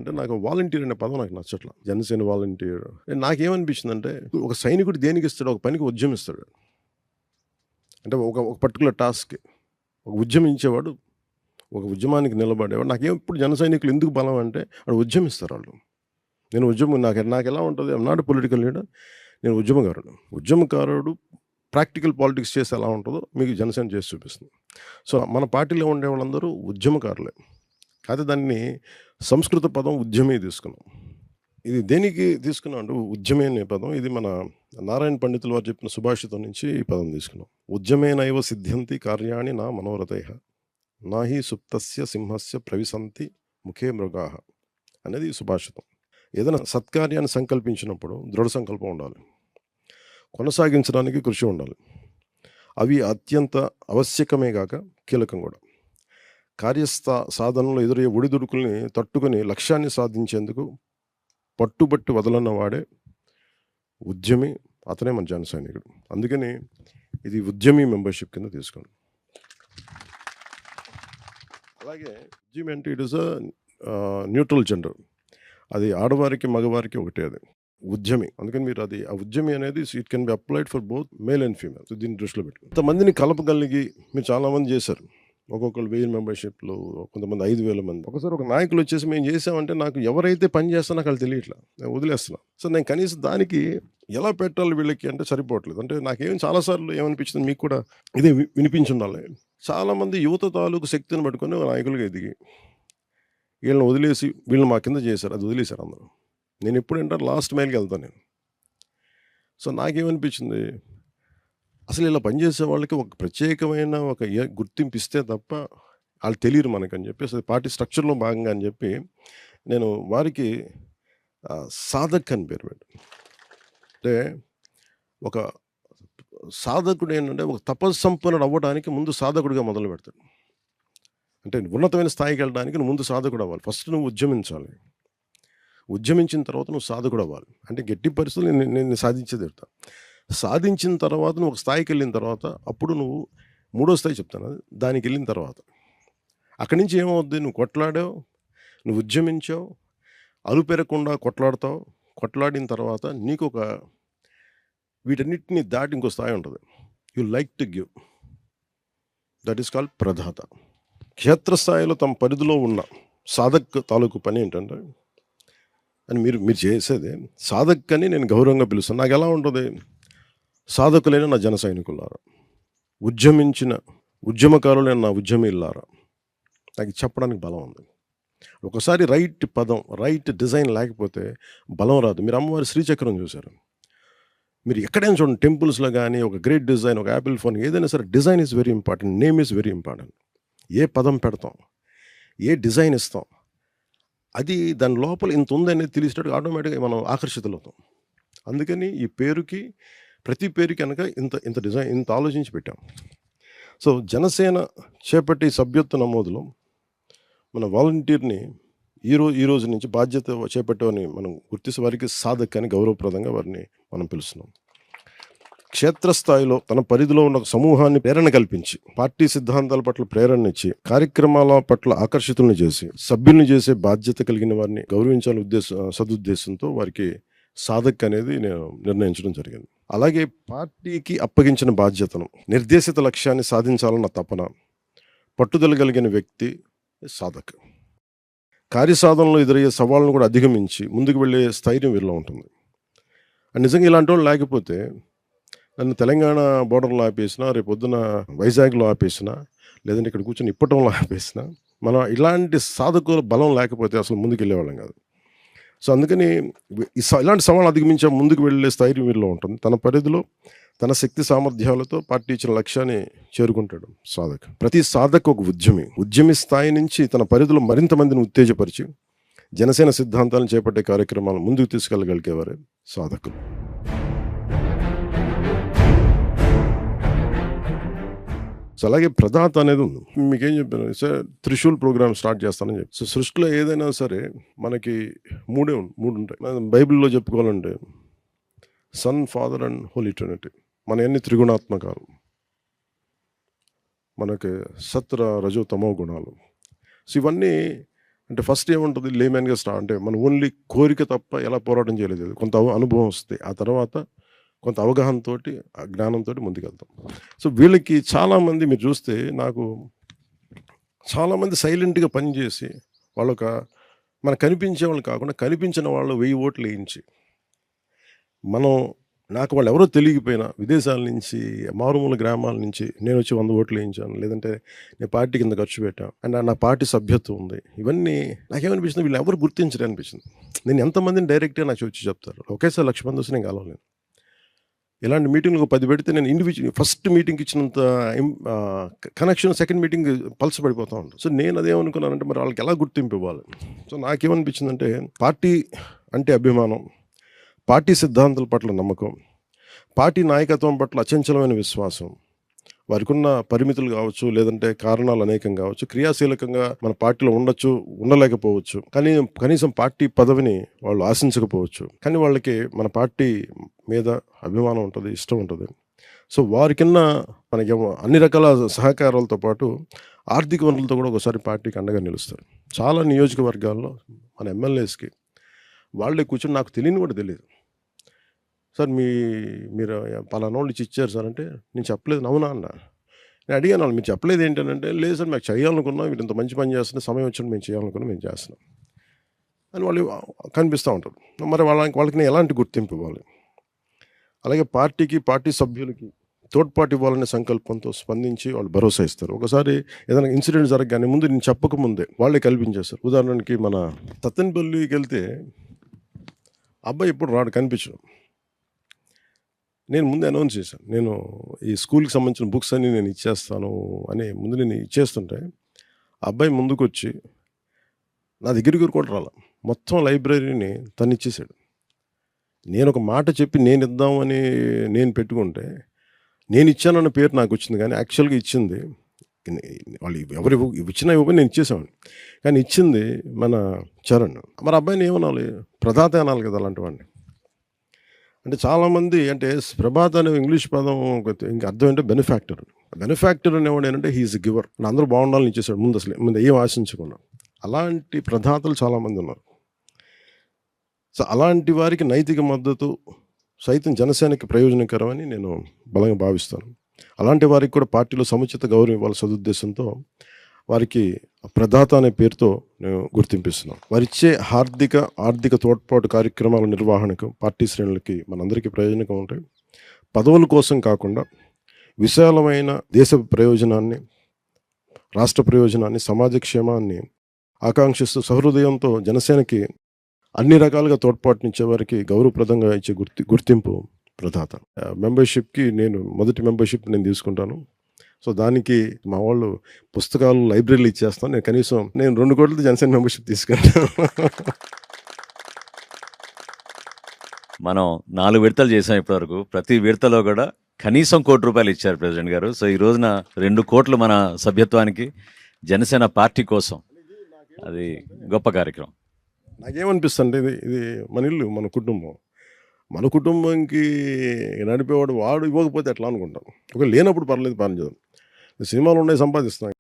అంటే నాకు వాలంటీర్ అనే పదం నాకు నచ్చట్ల. జనసేన వాలంటీర్. నాకేమనిపించిందంటే ఒక సైనికుడు దేనికిస్తాడు? ఒక పనికి ఉద్యమిస్తాడు. అంటే ఒక పర్టిక్యులర్ టాస్క్‌కి. ఒక ఉద్యమించేవాడు, ఒక ఉద్యమానికి నిలబడేవాడు. ఎప్పుడు జన సైనికులు ఎందుకు బలం అంటే ఆడు ఉద్యమిస్తారాళ్ళు. నేను నాకెలా ఉంటది? I'm not a political leader. నేను ఉద్యమకారుడు. ఉద్యమకారుడు ప్రాక్టికల్ పాలిటిక్స్ చేస్తే ఎలా ఉంటదో మీకు జనసేన చేసి చూపిస్తుంది. సో, మన పార్టీలో ఉండేవాళ్ళందరూ ఉద్యమకారులే. కాతే దాన్ని సంస్కృత పదం ఉద్యమి తీసుకున్నాం. ఇది దేనికి తీసుకున్నాం అంటే ఉద్యమే అనే పదం ఇది మన నారాయణ పండితులు వారు చెప్పిన సుభాషితం నుంచి ఈ పదం తీసుకున్నాం. ఉద్యమేనైవ సిద్ధ్యంతి కార్యాణి నా మనోరథైః నాహి సుప్తస్య సింహస్య ప్రవిశంతి ముఖే మృగాః అనేది ఈ సుభాషితం. ఏదైనా సత్కార్యాన్ని సంకల్పించినప్పుడు దృఢ సంకల్పం ఉండాలి. కొనసాగించడానికి కృషి ఉండాలి. అవి అత్యంత ఆవశ్యకమే గాక కీలకం కూడా. సాధనలో ఎదురయ్యే ఒడిదుడుకుల్ని తట్టుకొని లక్ష్యాన్ని సాధించేందుకు పట్టుబట్టి వదలన్నవాడే ఉద్యమి. అతనే మన జన సైనికుడు. అందుకని ఇది ఉద్యమి మెంబర్‌షిప్ కింద తీసుకోండి. అలాగే ఉద్యమి అంటే ఇట్ ఈస్ న్యూట్రల్ జెండర్. అది ఆడవారికి, మగవారికి ఒకటే అది. ఉద్యమి. అందుకని మీరు ఆ ఉద్యమి అనేది it can be applied for both male and female. So దీన్ని దృష్టిలో పెట్టుకొని ఇంతమందిని కలపగలిగి మీరు చాలామంది చేశారు. ఒక్కొక్కళ్ళు 1000 మెంబర్‌షిప్‌లు, కొంతమంది 5000 మంది. ఒకసారి ఒక నాయకులు వచ్చేసి మేము చేసామంటే నాకు ఎవరైతే పని చేస్తారో నాకు వాళ్ళు తెలియట్లా. నేను వదిలేస్తున్నా. సో నేను కనీసం దానికి ఎలా పెట్టాలి వీళ్ళకి అంటే సరిపోవట్లేదు. అంటే నాకేం చాలా సార్లు ఏమనిపించింది మీకు కూడా ఇదే వినిపించుండాలి. చాలామంది యువత తాలూకు శక్తిని పట్టుకొని నాయకులుగా ఎదిగి వీళ్ళని వదిలేసి వీళ్ళు మా కింద చేశారు. అది వదిలేశారు అందరూ. నేను ఎప్పుడంటే లాస్ట్ మైల్‌కి వెళ్తాను నేను. సో నాకేమనిపించింది అసలు ఇలా పనిచేసే వాళ్ళకి ఒక ప్రత్యేకమైన ఒక గుర్తింపు ఇస్తే తప్ప వాళ్ళు తెలియరు మనకని చెప్పేసి అది పార్టీ స్ట్రక్చర్‌లో భాగంగా అని చెప్పి నేను వారికి సాధక్ అని పేరు పెట్టాను. అంటే ఒక సాధకుడు ఏంటంటే ఒక తపస్సంపన్నుడు అవ్వడానికి ముందు సాధకుడిగా మొదలు పెడతాడు. అంటే ఉన్నతమైన స్థాయికి వెళ్ళడానికి నువ్వు ముందు సాధకుడు అవ్వాలి. ఫస్ట్ నువ్వు ఉద్యమించాలి. ఉద్యమించిన తర్వాత నువ్వు సాధకుడు అవ్వాలి. అంటే గట్టి పరిస్థితులు నేను సాధించే తీరుతా. సాధించిన తర్వాత నువ్వు ఒక స్థాయికి వెళ్ళిన తర్వాత అప్పుడు నువ్వు మూడో స్థాయి చెప్తాను దానికి వెళ్ళిన తర్వాత అక్కడి నుంచి ఏమవుద్ది? నువ్వు కొట్లాడావు, నువ్వు ఉద్యమించావు, అలుపెరగకుండా కొట్లాడతావు. కొట్లాడిన తర్వాత నీకు ఒక వీటన్నిటిని దాటి ఇంకో స్థాయి ఉంటుంది. You like to give. That is called ప్రదాత. క్షేత్రస్థాయిలో తమ పరిధిలో ఉన్న సాధక్ తాలూకు పని ఏంటంటే అని మీరు చేసేది సాధక్ అని నేను గౌరవంగా పిలుస్తాను. నాకు ఎలా ఉంటుంది? సాధకులైన నా జన సైనికులారా, ఉద్యమించిన ఉద్యమకారులైన నా ఉద్యమీలారా, నాకు చెప్పడానికి బలం ఉంది. ఒకసారి రైట్ పదం, రైట్ డిజైన్ లేకపోతే బలం రాదు. మీరు అమ్మవారి శ్రీచక్రం చూశారు. మీరు ఎక్కడైనా చూడండి, టెంపుల్స్లో కానీ ఒక గ్రేట్ డిజైన్, ఒక యాపిల్ ఫోన్ ఏదైనా సరే design is very important. Name is very important. ఏ పదం పెడతాం, ఏ డిజైన్ ఇస్తాం, అది దాని లోపల ఇంత ఉందనేది తెలిసేటట్టు ఆటోమేటిక్గా మనం ఆకర్షితులవుతాం. అందుకని ఈ పేరుకి ప్రతి పేరుకి కనుక ఇంత డిజైన్ ఇంత ఆలోచించి పెట్టాం. సో జనసేన చేపట్టే సభ్యత్వ నమోదులో మన వాలంటీర్ని ఈ రోజు నుంచి బాధ్యత చేపట్టేవారిని మనం గుర్తించి వారికి సాధక్ అని గౌరవప్రదంగా వారిని మనం పిలుస్తున్నాం. క్షేత్రస్థాయిలో తన పరిధిలో ఉన్న సమూహాన్ని ప్రేరణ కల్పించి పార్టీ సిద్ధాంతాల పట్ల ప్రేరణ ఇచ్చి కార్యక్రమాల పట్ల ఆకర్షితులను చేసి సభ్యుల్ని చేసే బాధ్యత కలిగిన వారిని గౌరవించాలని సదుద్దేశంతో వారికి సాధక్ అనేది నేను నిర్ణయించడం జరిగింది. అలాగే పార్టీకి అప్పగించిన బాధ్యతను, నిర్దేశిత లక్ష్యాన్ని సాధించాలన్న తపన, పట్టుదల కలిగిన వ్యక్తి సాధక్. కార్యసాధనలో ఎదురయ్యే సవాళ్ళను కూడా అధిగమించి ముందుకు వెళ్ళే స్థైర్యం వీరిలో ఉంటుంది. నిజంగా ఇలాంటి వాళ్ళు లేకపోతే నన్ను తెలంగాణ బోర్డర్లో ఆపేసినా, రేపొద్దున వైజాగ్లో ఆపేసినా, లేదంటే ఇక్కడ కూర్చొని ఇప్పటంలో ఆపేసినా, మనం ఇలాంటి సాధకుల బలం లేకపోతే అసలు ముందుకు వెళ్ళేవాళ్ళం కాదు. సో అందుకని ఇలాంటి సవాళ్ళు అధిగమించే ముందుకు వెళ్ళే స్థైర్యం వీరిలో ఉంటుంది. తన పరిధిలో తన శక్తి సామర్థ్యాలతో పార్టీ ఇచ్చిన లక్ష్యాన్ని చేరుకుంటాడు సాధక్. ప్రతి సాధక్ ఒక ఉద్యమి స్థాయి నుంచి తన పరిధిలో మరింత మందిని ఉత్తేజపరిచి జనసేన సిద్ధాంతాలను చేపట్టే కార్యక్రమాలను ముందుకు తీసుకెళ్ళగలిగేవారే సాధకులు. సో అలాగే ప్రదాత అనేది ఉంది. మీకేం చెప్పాను సార్, త్రిశూల్ ప్రోగ్రామ్ స్టార్ట్ చేస్తానని చెప్పి. సో సృష్టిలో ఏదైనా సరే మనకి మూడు ఉంటాయి. బైబిల్లో చెప్పుకోవాలంటే son, father and holy trinity. మన ఎన్ని త్రిగుణాత్మకాలు, మనకి సత్ర రజో తమో గుణాలు. సో ఇవన్నీ అంటే ఫస్ట్ ఏముంటుంది లేమెన్‌గా అంటే మనం ఓన్లీ కోరిక తప్ప ఎలా పోరాటం చేయలేదు. కొంత అనుభవం వస్తే. ఆ తర్వాత కొంత అవగాహనతోటి, ఆ జ్ఞానంతోటి ముందుకెళ్తాం. సో, వీళ్ళకి చాలామంది మీరు చూస్తే నాకు చాలామంది సైలెంట్‌గా పనిచేసి వాళ్ళొక మనకు కనిపించేవాళ్ళు కాకుండా కనిపించిన వాళ్ళు 1000 ఓట్లు ఏయించి మనం నాకు వాళ్ళెవరో తెలియకపోయినా విదేశాల నుంచి, మారుమూల గ్రామాల నుంచి నేనొచ్చి 100 ఓట్లు ఏయించాను. లేదంటే నేను పార్టీకి ఇంత ఖర్చు పెట్టాను. అండ్ నా పార్టీ సభ్యత్వం ఉంది. ఇవన్నీ నాకేమనిపించింది వీళ్ళెవరు గుర్తించరు అనిపించింది. నేను ఎంతమందిని డైరెక్ట్‌గా నాకు వచ్చి చెప్తారు. ఒకేసారి 1,00,000 మంది వస్తే నేను కలవలేను. ఇలాంటి మీటింగ్‌లు 10 పెడితే నేను ఫస్ట్ మీటింగ్‌కి ఇచ్చినంత కనెక్షన్ సెకండ్ మీటింగ్ పలచబడిపోతా ఉంటుంది. సో, నేను అదేమనుకున్నానంటే మరి వాళ్ళకి ఎలా గుర్తింపు ఇవ్వాలి? సో, నాకేమనిపించిందంటే పార్టీ అంటే అభిమానం, పార్టీ సిద్ధాంతాల పట్ల నమ్మకం, పార్టీ నాయకత్వం పట్ల అచంచలమైన విశ్వాసం, వారికున్న పరిమితులు కావచ్చు, లేదంటే కారణాలు అనేకం కావచ్చు, క్రియాశీలకంగా మన పార్టీలో ఉండొచ్చు, ఉండలేకపోవచ్చు. కానీ కనీసం పార్టీ పదవిని వాళ్ళు ఆశించకపోవచ్చు. కానీ వాళ్ళకి మన పార్టీ మీద అభిమానం ఉంటది, ఇష్టం ఉంటది. సో, వారికిన్న మనకేమో అన్ని రకాల సహకారాలతో పాటు ఆర్థిక వనరులతో కూడా ఒకసారి పార్టీకి అండగా నిలుస్తారు. చాలా నియోజకవర్గాల్లో మన ఎమ్మెల్యేస్‌కి వాళ్ళే కూర్చొని నాకు తెలియని కూడా తెలీదు. సార్ మీరు పలానోళ్ళు ఇచ్చారు సార్ అంటే, నేను చెప్పలేదు. అవునా అన్నా. నేను అడిగాను వాళ్ళు మీరు చెప్పలేదు ఏంటనంటే, లేదు సార్ మాకు చేయాలనుకున్నాం. వీళ్ళు ఇంత మంచి పని చేస్తుంటే సమయం వచ్చినప్పుడు మేము చేయాలనుకున్నాం, మేము చేస్తున్నాం అని వాళ్ళు కనిపిస్తూ ఉంటారు. మరి వాళ్ళకి నేను ఎలాంటి గుర్తింపు ఇవ్వాలి? అలాగే పార్టీకి, పార్టీ సభ్యులకి తోడ్పాటు ఇవ్వాలనే సంకల్పంతో స్పందించి వాళ్ళు భరోసా ఇస్తారు. ఒకసారి ఏదైనా ఇన్సిడెంట్ జరగగానే ముందు నేను చెప్పకముందే వాళ్ళే కల్పించేస్తారు. ఉదాహరణకి మన తత్తెనపల్లికి వెళ్తే అబ్బాయి ఎప్పుడు రాడు, కనిపించడు. నేను ముందే అనౌన్స్ చేశాను. నేను ఈ స్కూల్‌కి సంబంధించిన బుక్స్ అన్నీ నేను ఇచ్చేస్తాను అని ముందు నేను ఇచ్చేస్తుంటే, ఆ అబ్బాయి ముందుకొచ్చి నా దగ్గరికి కూడా రాలా. మొత్తం లైబ్రరీని తనిచ్చేసాడు. నేనొక మాట చెప్పి నేనిద్దామని నేను పెట్టుకుంటే, నేనిచ్చానన్న పేరు నాకొచ్చింది గానీ, యాక్చువల్‌గా ఇచ్చింది వాళ్ళు ఎవరు ఇచ్చినా ఇవ్వకపోయినా నేను ఇచ్చేసేవాడిని. కానీ ఇచ్చింది మన చరణ్. మరి అబ్బాయిని ఏమనాలి? ప్రదాత అనాలి కదా అలాంటి వాడిని. అంటే చాలామంది అంటే ప్రభాత్ అనే ఇంగ్లీష్ పదం ఇంక అర్థం ఏంటంటే బెనిఫాక్టర్. బెనిఫాక్టర్ అనేవాడు ఏంటంటే హీ ఈజ్ ఎ గివర్. అందరూ బాగుండాలని ఇచ్చేసాడు ముందు ఏం ఆశించకుండా. అలాంటి ప్రదాతలు చాలామంది ఉన్నారు. సో, అలాంటి వారికి నైతిక మద్దతు సైతం జనసేనకి ప్రయోజనకరమని నేను బలంగా భావిస్తాను. అలాంటి వారికి కూడా పార్టీలో సముచిత గౌరవం ఇవ్వాల సదుద్దేశంతో వారికి ప్రదాత అనే పేరుతో నేను గుర్తింపిస్తున్నాం. వారిచ్చే ఆర్థిక తోడ్పాటు కార్యక్రమాల నిర్వహణకు పార్టీ శ్రేణులకి మనందరికీ ప్రయోజనకం ఉంటాయి. పదవుల కోసం కాకుండా విశాలమైన దేశ ప్రయోజనాన్ని, రాష్ట్ర ప్రయోజనాన్ని, సమాజ క్షేమాన్ని ఆకాంక్షిస్తూ సహృదయంతో జనసేనకి అన్ని రకాలుగా తోడ్పాటునిచ్చే వారికి గౌరవప్రదంగా ఇచ్చే గుర్తింపు ప్రదాత. మెంబర్‌షిప్‌కి మొదటి మెంబర్‌షిప్ నేను తీసుకుంటాను. సో, దానికి మా వాళ్ళు పుస్తకాలు లైబ్రరీలో ఇచ్చేస్తాను. నేను 2 కోట్లతో జనసేన మెంబర్‌షిప్ తీసుకుంటాను. మనం 4 విడతలు చేసాం ఇప్పటివరకు. ప్రతి విడతలో కూడా కనీసం ₹1 కోటి ఇచ్చారు ప్రెసిడెంట్ గారు. సో, ఈ రోజున 2 కోట్లు మన సభ్యత్వానికి జనసేన పార్టీ కోసం. అది గొప్ప కార్యక్రమం. నాకేమనిపిస్తుందంటే ఇది మన ఇల్లు, మన కుటుంబం. మన కుటుంబంకి నడిపేవాడు వాడు ఇవ్వకపోతే ఎట్లా అనుకుంటాం. ఒకవేళ లేనప్పుడు పర్లేదు, పని చేద్దాం. సినిమాలు ఉన్నాయి, సంపాదిస్తున్నాం.